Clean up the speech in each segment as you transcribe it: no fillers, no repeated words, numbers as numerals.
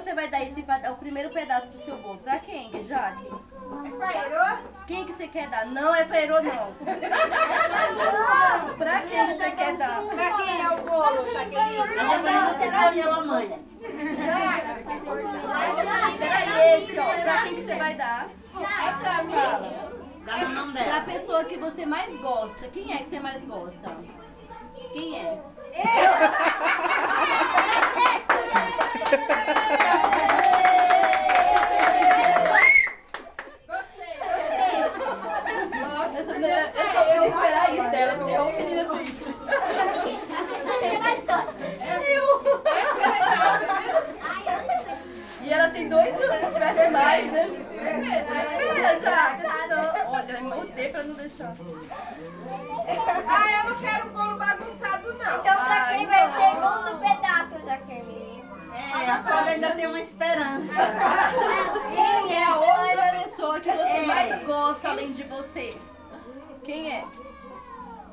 você vai dar o primeiro pedaço do seu bolo? Pra quem, Jaque? É pra Herô? Quem que você quer dar? Não é pra Herô, não. Pra quem você quer dar? Pra quem é o bolo, Jaqueline? Escolheu a mãe. Peraí, esse, ó. Pra quem que você vai dar? É pra mim? Fala. Dá na mão Pra dela. pessoa que você mais gosta. Quem é que você mais gosta? Quem é? Eu vou esperar isso dela, porque é uma menina triste. Você mais gosta? E ela tem 2 anos, se tivesse mais, né? Pera, já. Olha, eu mordei pra não deixar. Ah, eu não quero bolo bagunçado, não. Então pra quem vai o segundo pedaço, Jaqueline? É, a cobra ainda tem uma esperança. Quem é a outra pessoa que você mais gosta além de você? Quem é?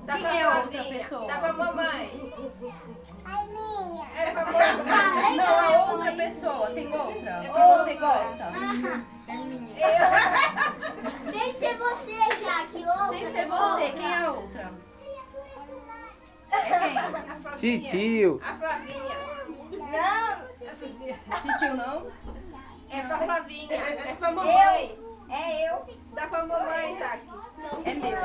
Quem é a outra pessoa? Dá pra mamãe. Ai, minha. É pra mamãe. Não, a outra pessoa. Tem outra? Que você gosta? Sem ser você, Jaque. Sem ser você, quem é a outra? É quem? Titio. A Flavinha. Não, Titio não? É pra Flavinha. É pra mamãe. é eu. Dá pra mamãe, Jaque. É meu.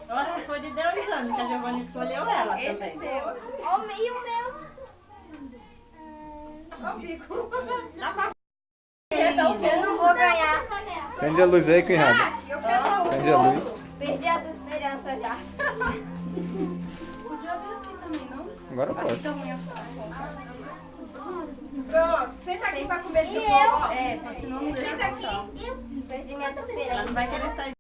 Eu acho que foi de Deus anos que a Giovana escolheu ela Esse é também. seu. Ó, e o meu? Ó o bico. Dá pra Eu não vou ganhar. Acende a luz aí, cunhada. Eu quero Acende a luz. Perdi as esperanças já. Podia vir aqui também, não? Agora Aqui pode. tá ruim a foto. Pronto, senta aqui pra comer seu E bolo. É, senão não deixa Senta aqui. cortar. Perdi minhas Ela esperanças. não vai querer sair.